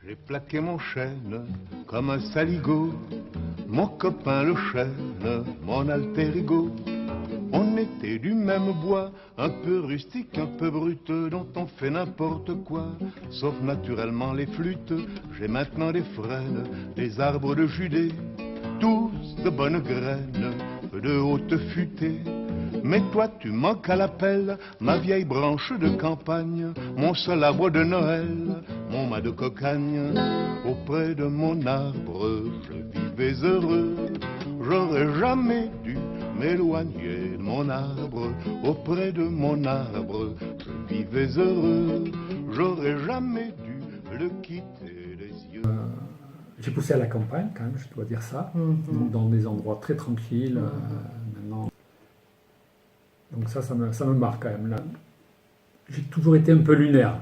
J'ai plaqué mon chêne comme un saligot, mon copain le chêne, mon alter ego. On était du même bois, un peu rustique, un peu brut, dont on fait n'importe quoi, sauf naturellement les flûtes. J'ai maintenant des frênes, des arbres de Judée, tous de bonnes graines, de haute futée. Mais toi tu manques à l'appel, ma vieille branche de campagne, mon seul arbre de Noël, mon mât de cocagne. Auprès de mon arbre, je vivais heureux, j'aurais jamais dû m'éloigner de mon arbre. Auprès de mon arbre, je vivais heureux, j'aurais jamais dû le quitter des yeux. J'ai poussé à la campagne quand même, je dois dire ça, donc dans des endroits très tranquilles. Maintenant. Donc ça me marque quand même. Là. J'ai toujours été un peu lunaire.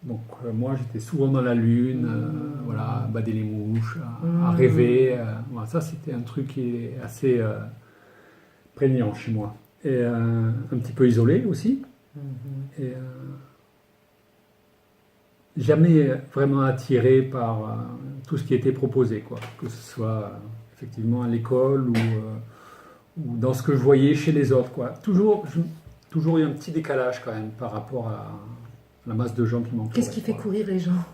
Donc moi j'étais souvent dans la lune, voilà, à bader les mouches, à rêver. Voilà, ça c'était un truc qui est assez prégnant chez moi. Et un petit peu isolé aussi. Et jamais vraiment attiré par tout ce qui était proposé, quoi. Que ce soit effectivement à l'école ou dans ce que je voyais chez les autres, quoi. Toujours il y a un petit décalage quand même par rapport à la masse de gens qui m'entourent. Qu'est-ce qui fait courir les gens?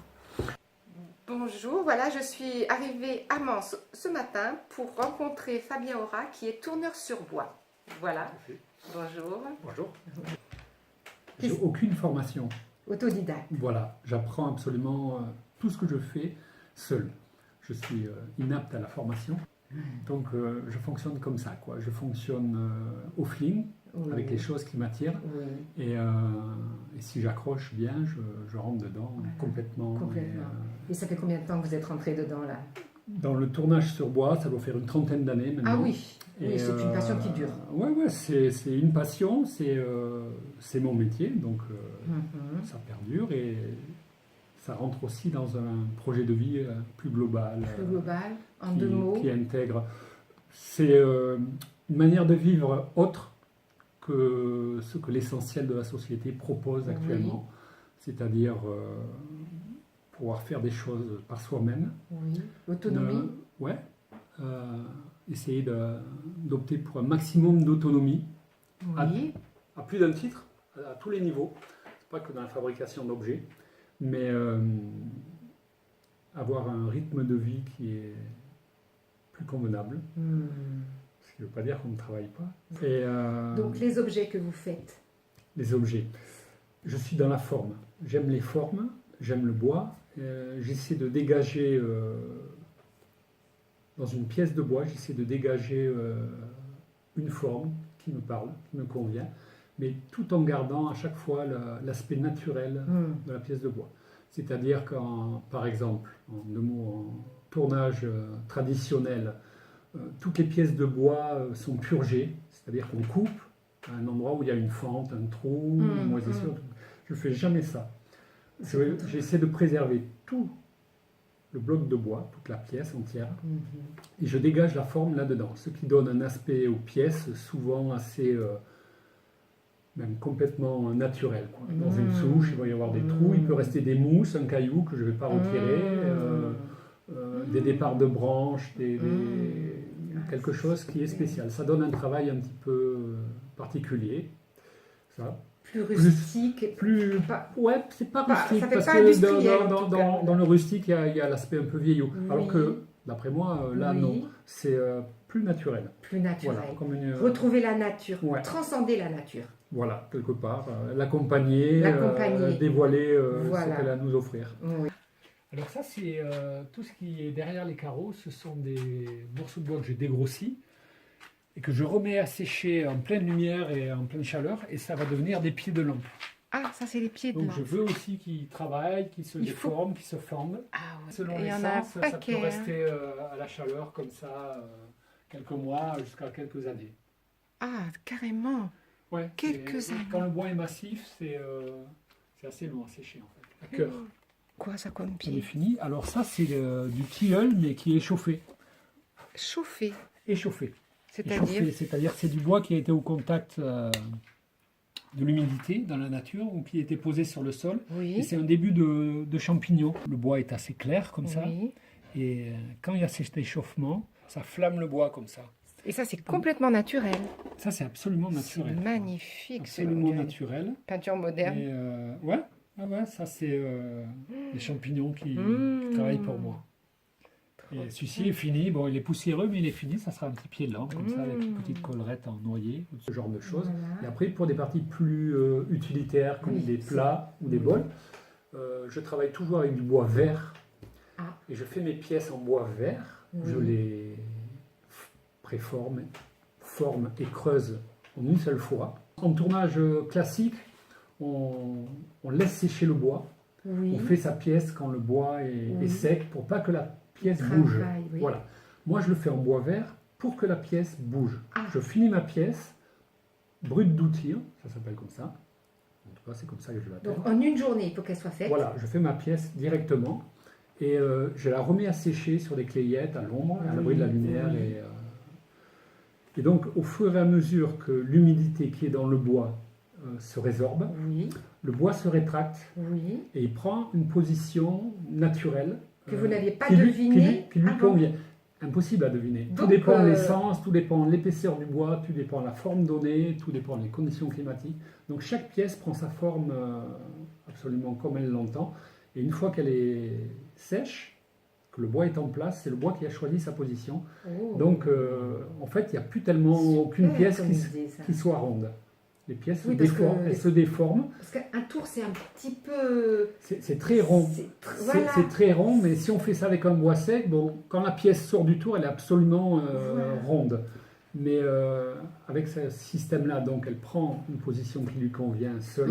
Bonjour, voilà, je suis arrivée à Mans ce matin pour rencontrer Fabien Aura qui est tourneur sur bois. Voilà, bonjour. Bonjour. J'ai aucune formation. Autodidacte. Voilà, j'apprends absolument tout ce que je fais seul. Je suis inapte à la formation, donc je fonctionne comme ça, quoi. Je fonctionne au feeling, avec les choses qui m'attirent, et si j'accroche bien, je rentre dedans complètement. Et ça fait combien de temps que vous êtes rentré dedans là? Dans le tournage sur bois, ça doit faire une trentaine d'années maintenant. Ah oui, oui, c'est une passion qui dure. Ouais, c'est une passion, c'est mon métier, donc ça perdure et ça rentre aussi dans un projet de vie plus global. Plus global, en deux mots. Qui intègre. C'est une manière de vivre autre que ce que l'essentiel de la société propose actuellement, c'est-à-dire pouvoir faire des choses par soi-même. Oui, l'autonomie. Essayer d'opter pour un maximum d'autonomie à plus d'un titre, à tous les niveaux, pas que dans la fabrication d'objets, mais avoir un rythme de vie qui est plus convenable. Ce qui ne veut pas dire qu'on ne travaille pas. Et, donc les objets que vous faites? Les objets. Je suis dans la forme. J'aime les formes, j'aime le bois. J'essaie de dégager, dans une pièce de bois, j'essaie de dégager une forme qui me parle, qui me convient, mais tout en gardant à chaque fois l'aspect naturel de la pièce de bois. C'est-à-dire par exemple, en tournage traditionnel, toutes les pièces de bois sont purgées, c'est-à-dire qu'on coupe à un endroit où il y a une fente, un trou, une moisissure. Je ne fais jamais ça. J'essaie de préserver tout le bloc de bois, toute la pièce entière, et je dégage la forme là-dedans, ce qui donne un aspect aux pièces souvent assez, même complètement naturel, quoi. Dans une souche, il va y avoir des trous, il peut rester des mousses, un caillou que je ne vais pas retirer, des départs de branches, quelque chose qui est spécial. Ça donne un travail un petit peu particulier, ça. Plus rustique. Ouais, c'est pas rustique, ça fait parce pas que dans le rustique, il y a l'aspect un peu vieillot. Alors que, d'après moi, là, non, c'est plus naturel. Plus naturel. Voilà, comme retrouver la nature, transcender la nature. Voilà, quelque part, l'accompagner, dévoiler ce qu'elle a à nous offrir. Alors ça, c'est tout ce qui est derrière les carreaux, ce sont des morceaux de bois que j'ai dégrossis et que je remets à sécher en pleine lumière et en pleine chaleur, et ça va devenir des pieds de lampe. Ah, ça c'est les pieds de lampe. Donc je veux aussi qu'ils travaillent, qu'ils se déforment, qu'ils se fendent. Ah, ouais. Selon l'essence, ça peut rester à la chaleur comme ça quelques mois jusqu'à quelques années. Ah, carrément. Ouais, quelques années. Quand le bois est massif, c'est assez long à sécher en fait. À cœur. Quoi ça comme C'est pied? fini. Alors ça, c'est du tilleul, mais qui est chauffé. Chauffé. Échauffé. C'est-à-dire c'est du bois qui a été au contact de l'humidité dans la nature, ou qui était posé sur le sol. Oui. Et c'est un début de champignons. Le bois est assez clair comme ça. Oui. Et quand il y a cet échauffement, ça flamme le bois comme ça. Et ça, c'est complètement naturel. Ça, c'est absolument naturel. C'est magnifique. Absolument naturel. Peinture moderne. Et ouais, ça c'est les champignons qui travaillent pour moi. Et celui-ci est fini, bon il est poussiéreux mais il est fini, ça sera un petit pied de lampe comme ça avec une petite collerette en noyer, ce genre de choses. Voilà. Et après pour des parties plus utilitaires comme des plats ou des bols, je travaille toujours avec du bois vert. Et je fais mes pièces en bois vert, je les préforme, forme et creuse en une seule fois. En tournage classique, on laisse sécher le bois. Oui. On fait sa pièce quand le bois est sec pour pas que la pièce bouge. Oui. Voilà. Moi, je le fais en bois vert pour que la pièce bouge. Je finis ma pièce brute d'outil, ça s'appelle comme ça. En tout cas, c'est comme ça que je l'appelle. Donc, en une journée, il faut qu'elle soit faite. Voilà, je fais ma pièce directement et je la remets à sécher sur des clayettes à l'ombre, à l'abri de la lumière. Et donc, au fur et à mesure que l'humidité qui est dans le bois se résorbe, le bois se rétracte et il prend une position naturelle que vous n'aviez pas deviné qui lui convient. Impossible à deviner. Donc, tout dépend de l'essence, tout dépend de l'épaisseur du bois, tout dépend de la forme donnée, tout dépend des conditions climatiques. Donc chaque pièce prend sa forme absolument comme elle l'entend. Et une fois qu'elle est sèche, que le bois est en place, c'est le bois qui a choisi sa position. Donc en fait, il n'y a plus tellement aucune pièce qui soit ronde. Les pièces elles se déforment. Parce qu'un tour, c'est un petit peu... C'est très rond. C'est très rond, mais si on fait ça avec un bois sec, bon, quand la pièce sort du tour, elle est absolument ronde. Mais avec ce système-là, donc elle prend une position qui lui convient seule.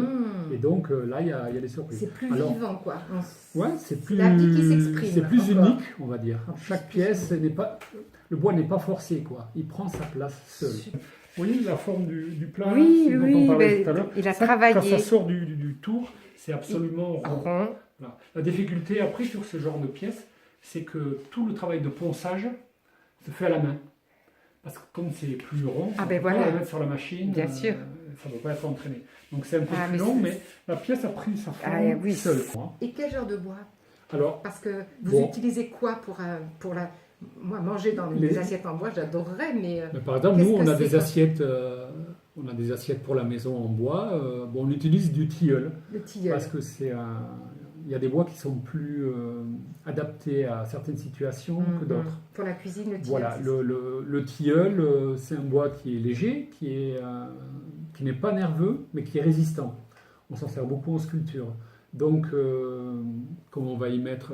Et donc là, il y a des surprises. C'est plus vivant, quoi. Ouais, c'est plus, la vie qui s'exprime. C'est plus unique, on va dire. Chaque pièce, le bois n'est pas forcé, quoi. Il prend sa place seul. Vous voyez la forme du plat dont on parlait tout à l'heure. Il a travaillé. Quand ça sort du tour, c'est absolument rond. Voilà. La difficulté après sur ce genre de pièces, c'est que tout le travail de ponçage se fait à la main. Parce que comme c'est plus rond, on peut pas la mettre sur la machine. Bien sûr. Ça ne doit pas être entraîné. Donc c'est un peu plus long, mais la pièce a pris sa forme seule. Et quel genre de bois? Alors, parce que vous utilisez quoi pour la... Moi, manger dans les assiettes en bois, j'adorerais, mais par exemple, nous, on a des assiettes pour la maison en bois. On utilise du tilleul. Le tilleul. Parce que il y a des bois qui sont plus adaptés à certaines situations que d'autres. Pour la cuisine, le tilleul. Voilà, le tilleul, c'est un bois qui est léger, qui n'est pas nerveux, mais qui est résistant. On s'en sert beaucoup en sculpture. Donc, comme on va y mettre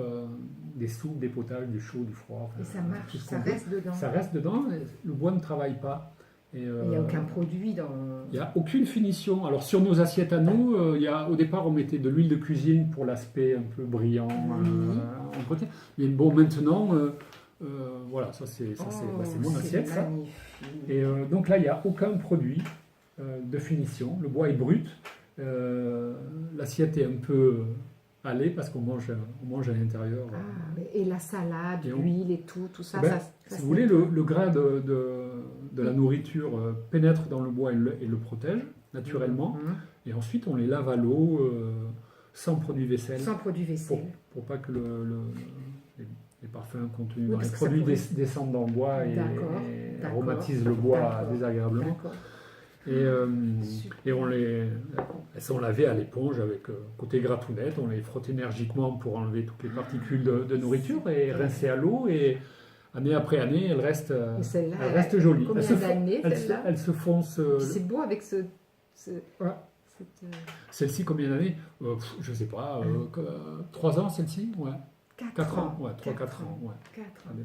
des soupes, des potages, du chaud, du froid. Et ça marche, ça reste dedans. Ça reste dedans, le bois ne travaille pas. Et, il n'y a aucun produit dans... Il n'y a aucune finition. Alors sur nos assiettes à nous, au départ on mettait de l'huile de cuisine pour l'aspect un peu brillant en côté. Mais bon, maintenant, voilà, ça c'est mon assiette. Ça. Et donc là, il n'y a aucun produit de finition. Le bois est brut. L'assiette est un peu allée parce qu'on mange à l'intérieur. Et la salade, l'huile et tout ça, si vous voulez, le gras de la nourriture pénètre dans le bois et le protège naturellement. Et ensuite, on les lave à l'eau sans produit vaisselle. Sans produit vaisselle. Pour pas que les parfums contenus dans les produits descendent dans le bois et aromatisent le bois désagréablement. Et elles sont lavées à l'éponge avec côté gratounette, on les frotte énergiquement pour enlever toutes les particules de nourriture et rincer à l'eau et année après année, elles restent jolies. Combien d'années celle-là? Elles se foncent. C'est beau avec Celle-ci, combien d'années? Je ne sais pas, 3 ans celle-ci? Ouais. 4 ans. Ouais, 3-4 ans. Ouais. 4 ans.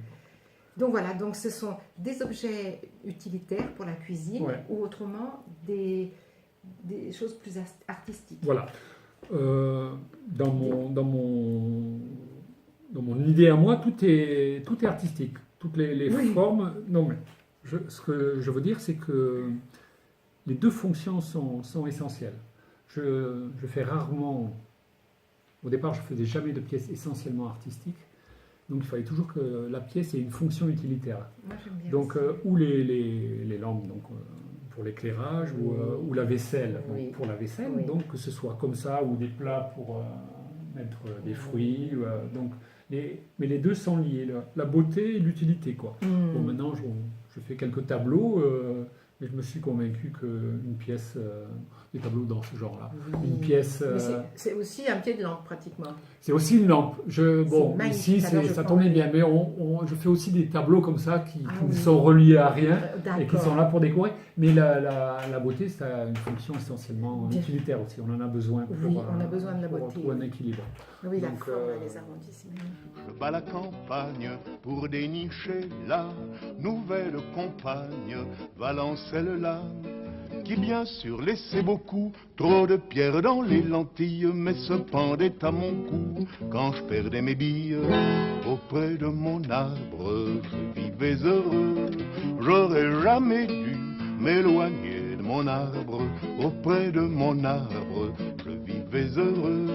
Donc voilà, donc ce sont des objets utilitaires pour la cuisine ou autrement des choses plus artistiques. Voilà. Dans mon idée à moi, tout est artistique. Toutes les formes. Non, mais ce que je veux dire, c'est que les deux fonctions sont essentielles. Je fais rarement. Au départ, je ne faisais jamais de pièces essentiellement artistiques. Donc il fallait toujours que la pièce ait une fonction utilitaire. Moi, j'aime bien donc ou les lampes, donc pour l'éclairage ou la vaisselle. Oui. Donc, pour la vaisselle, Oui. donc que ce soit comme ça ou des plats pour mettre des fruits. Donc, mais les deux sont liés, la beauté et l'utilité, quoi. Bon, maintenant, je fais quelques tableaux, mais je me suis convaincu qu'une pièce, des tableaux dans ce genre-là, une pièce... Mais c'est aussi un pied de lampe, pratiquement. C'est aussi une lampe. Bon, magnifique. ici, Alors, ça tournait bien, mais je fais aussi des tableaux comme ça qui ne oui. sont reliés à rien et qui D'accord. sont là pour décorer. Mais la beauté, ça a une fonction essentiellement utilitaire aussi. On en a besoin pour, Oui, on a besoin de la pour beauté. trouver un équilibre. Oui, la Donc, forme, les arrondissements. Je bats la campagne pour dénicher la nouvelle compagne, Valencelle-là, qui bien sûr laissait beaucoup trop de pierres dans les lentilles, mais se pendait à mon cou quand je perdais mes billes. Auprès de mon arbre, je vivais heureux, j'aurais jamais dû m'éloigner de mon arbre. Auprès de mon arbre, je vivais heureux,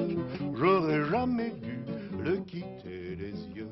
j'aurais jamais dû le quitter des yeux.